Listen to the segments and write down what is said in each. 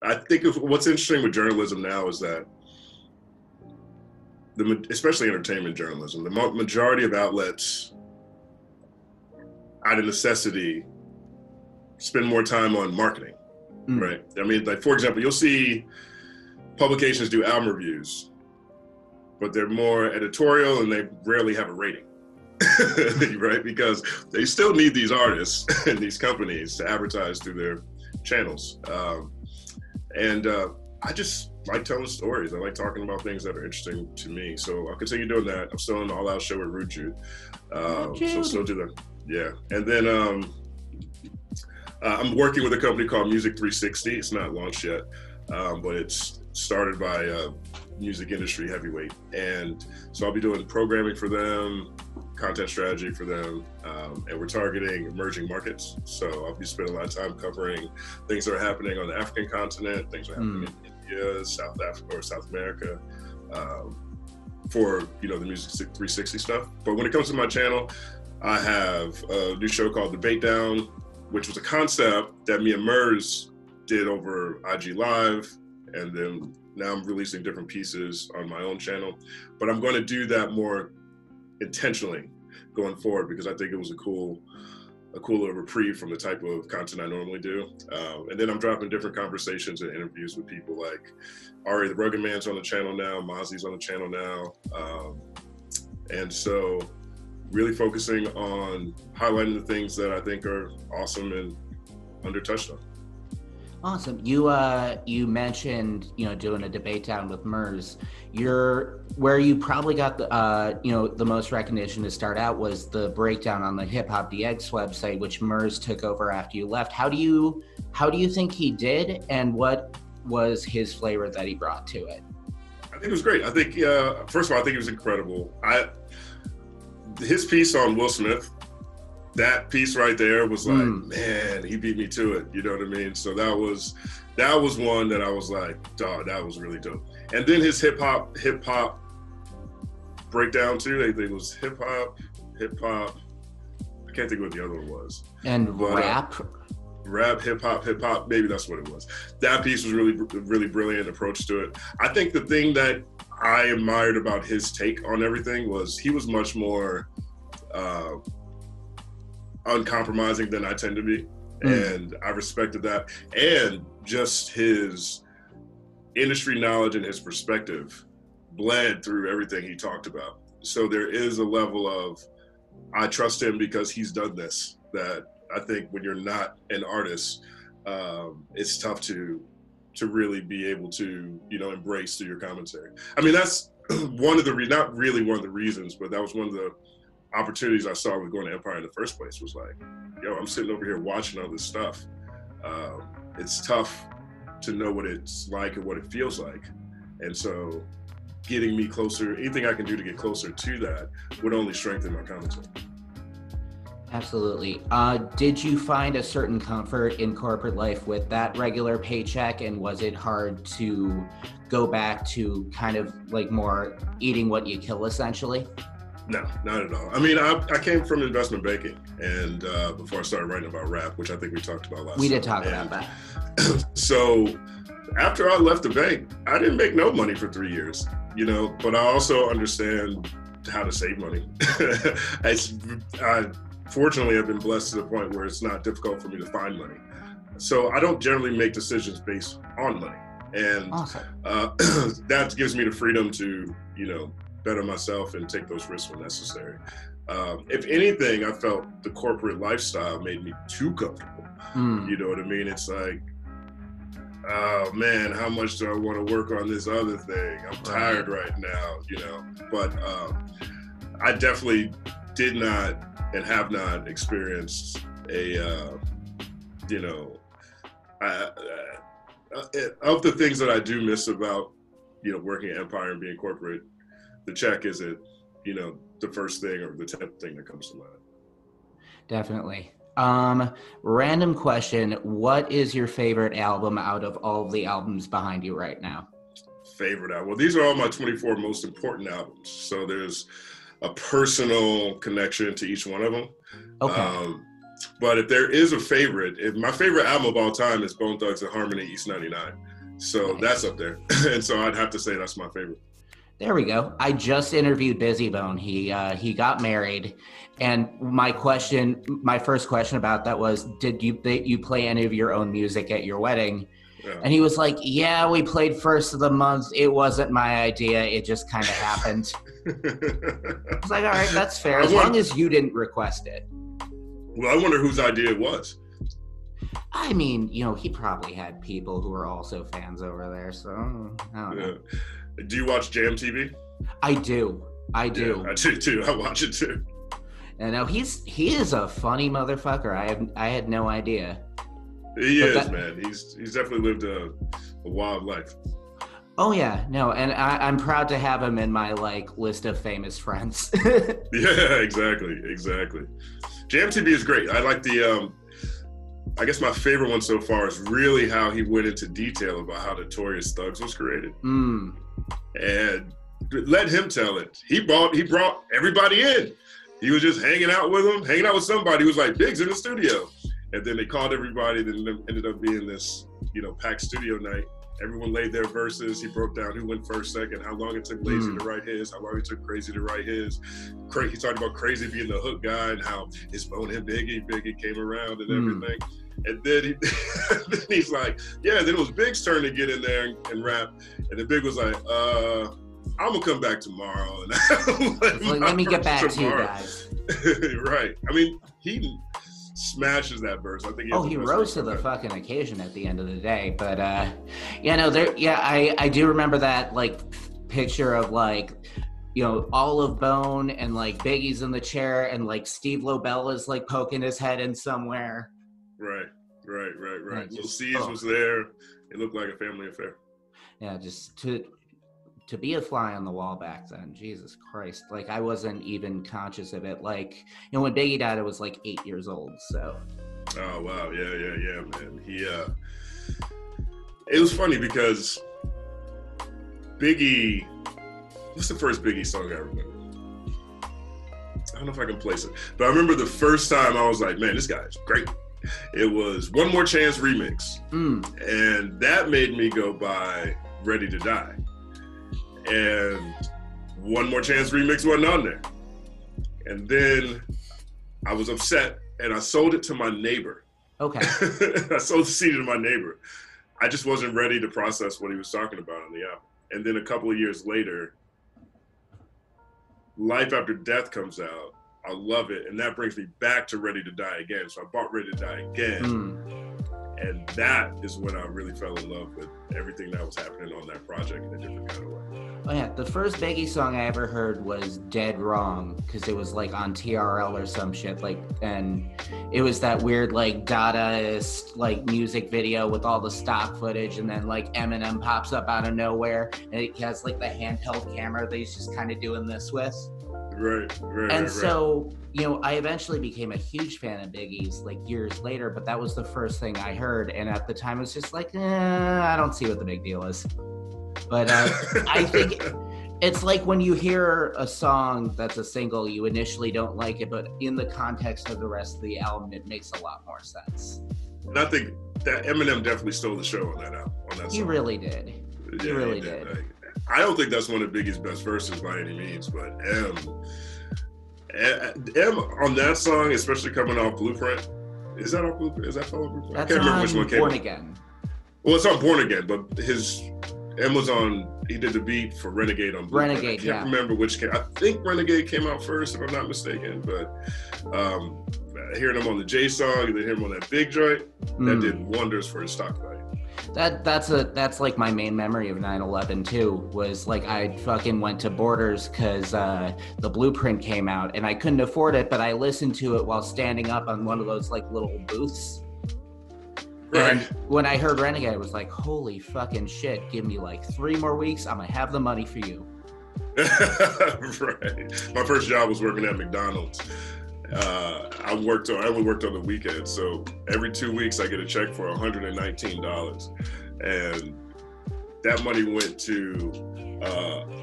I think what's interesting with journalism now is that especially entertainment journalism, the majority of outlets, out of necessity, spend more time on marketing, right? I mean, like, for example, you'll see publications do album reviews, but they're more editorial and they rarely have a rating, right? Because they still need these artists and these companies to advertise through their channels. I just like telling stories. I like talking about things that are interesting to me. So I'll continue doing that. I'm still in the All Out Show with Rude Jude. So still do that. Yeah. And then I'm working with a company called Music 360. It's not launched yet, but it's started by a music industry heavyweight. And so I'll be doing programming for them, content strategy for them, and we're targeting emerging markets. So I'll be spending a lot of time covering things that are happening on the African continent, things that are happening in India, South Africa, or South America, for the Music 360 stuff. But when it comes to my channel, I have a new show called Debate Down, which was a concept that me and Murs did over IG Live, and then now I'm releasing different pieces on my own channel. But I'm going to do that more intentionally going forward because I think it was a cool little reprieve from the type of content I normally do. And then I'm dropping different conversations and interviews with people like Ari the Rugged Man's on the channel now, Mozzie's on the channel now. And so really focusing on highlighting the things that I think are awesome and under-touched on. Awesome. You mentioned, doing a debate down with Murs. Where you probably got the most recognition to start out was the breakdown on the HipHopDX website, which Murs took over after you left. How do you think he did, and what was his flavor that he brought to it? I think it was great. I think first of all, I think it was incredible. His piece on Will Smith, that piece right there was like, man, he beat me to it. You know what I mean? So that was one that I was like, dog, that was really dope. And then his hip hop breakdown too. I think it was hip hop. I can't think of what the other one was. And rap. Rap, hip hop. Maybe that's what it was. That piece was really brilliant approach to it. I think the thing that I admired about his take on everything was he was much more uncompromising than I tend to be. And I respected that. And just his industry knowledge and his perspective bled through everything he talked about. So there is a level of, I trust him because he's done this, that I think when you're not an artist, it's tough to really be able to, embrace through your commentary. I mean, that's not really one of the reasons, but that was one of the opportunities I saw with going to Empire in the first place. Was like, yo, I'm sitting over here watching all this stuff. It's tough to know what it's like and what it feels like. And so getting me closer, anything I can do to get closer to that would only strengthen my commentary. Absolutely. Did you find a certain comfort in corporate life with that regular paycheck? And was it hard to go back to kind of like more eating what you kill, essentially? No, not at all. I mean, I came from investment banking, and before I started writing about rap, which I think we talked about last. We did talk about that. So after I left the bank, I didn't make no money for 3 years, but I also understand how to save money. Fortunately, I've been blessed to the point where it's not difficult for me to find money. So I don't generally make decisions based on money. And awesome. That gives me the freedom to, better myself and take those risks when necessary. If anything, I felt the corporate lifestyle made me too comfortable. You know what I mean? It's like, oh man, how much do I want to work on this other thing? I'm tired right now, But I definitely did not and have not experienced of the things that I do miss about, working at Empire and being corporate, the check isn't, the first thing or the 10th thing that comes to mind. Definitely. Random question. What is your favorite album out of all of the albums behind you right now? Favorite album? Well, these are all my 24 most important albums. So there's a personal connection to each one of them. Okay. But if there is a favorite, if my favorite album of all time is Bone Thugs and Harmony, East 99. So Nice. that's up there. And so I'd have to say that's my favorite. There we go. I just interviewed Busy Bone. He got married, and my first question about that was, did you play any of your own music at your wedding? Yeah. And he was like, yeah, we played First of the Month. It wasn't my idea. It just kind of happened. I was like, all right, that's fair. As long as you didn't request it. Well, I wonder whose idea it was. I mean, he probably had people who were also fans over there. So I don't know. Do you watch Jam TV? I do. Yeah, I do too. I watch it too. And now he is a funny motherfucker. I had no idea. He is, man. He's definitely lived a wild life. Oh yeah, no, and I'm proud to have him in my list of famous friends. Yeah, exactly. Jam TV is great. I like the. I guess my favorite one so far is really how he went into detail about how Notorious Thugs was created. And let him tell it. He brought everybody in. He was just hanging out with somebody who was like, Big's in the studio. And then they called everybody, then ended up being this, packed studio night. Everyone laid their verses. He broke down who went first, second, how long it took Lazy to write his, how long it took Crazy to write his. He talked about Crazy being the hook guy and how his phone hit Biggie came around and everything. And then he's like, yeah, then it was Big's turn to get in there and rap. And then Big was like, I'm gonna come back tomorrow. And let me get back to you guys. Right. I mean, he smashes that verse. I think he rose to the fucking occasion at the end of the day. But I do remember that picture of Olive Bone and Biggie's in the chair and Steve Lobel is poking his head in somewhere. Right. Lil C's was there. It looked like a family affair. Yeah, just to be a fly on the wall back then, Jesus Christ. I wasn't even conscious of it. When Biggie died, I was 8 years old, so. Oh, wow. Yeah, man. It was funny because Biggie, what's the first Biggie song I remember? I don't know if I can place it, but I remember the first time I was like, man, this guy is great. It was One More Chance remix. And that made me go buy Ready to Die. And One More Chance remix wasn't on there. And then I was upset and I sold it to my neighbor. Okay. I sold the CD to my neighbor. I just wasn't ready to process what he was talking about on the album. And then a couple of years later, Life After Death comes out. I love it. And that brings me back to Ready to Die Again. So I bought Ready to Die Again. And that is when I really fell in love with everything that was happening on that project in a different kind of way. Oh yeah, the first Biggie song I ever heard was Dead Wrong, because it was on TRL or some shit, and it was that weird Dadaist music video with all the stock footage, and then Eminem pops up out of nowhere and it has the handheld camera that he's just kind of doing this with. Right. And so, I eventually became a huge fan of Biggie's years later, but that was the first thing I heard. And at the time, it was just I don't see what the big deal is. But I think it's when you hear a song that's a single, you initially don't like it, but in the context of the rest of the album, it makes a lot more sense. And I think that Eminem definitely stole the show on that album. He really did. He really did. I don't think that's one of Biggie's best verses by any means, but M on that song, especially coming off Blueprint, is that off Blueprint? Is that off Blueprint? That's I can't remember which one came. Born Again. Well, it's on Born Again, but M was on. He did the beat for Renegade on Blueprint. Renegade, I can't remember which came. I think Renegade came out first, if I'm not mistaken. But hearing him on the J song, and then hearing him on that Big joint, that did wonders for his stock value. That's my main memory of 9/11 too, was I fucking went to Borders because the Blueprint came out and I couldn't afford it, but I listened to it while standing up on one of those little booths. Right. And when I heard Renegade, I was like, holy fucking shit, give me 3 more weeks, I'm gonna have the money for you. Right. My first job was working at McDonald's. I only worked on the weekend, so every 2 weeks I get a check for $119, and that money went to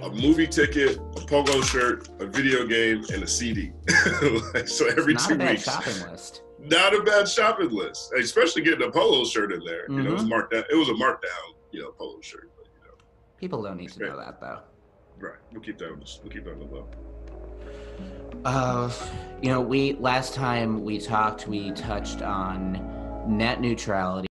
a movie ticket, a polo shirt, a video game, and a CD. So every 2 weeks. Not a bad shopping list. Not a bad shopping list, especially getting a polo shirt in there. You know, it was marked down. It was a markdown, you know, polo shirt. But, you know, people don't need to know that though. Right. We'll keep that on the low. You know, last time we talked, we touched on net neutrality.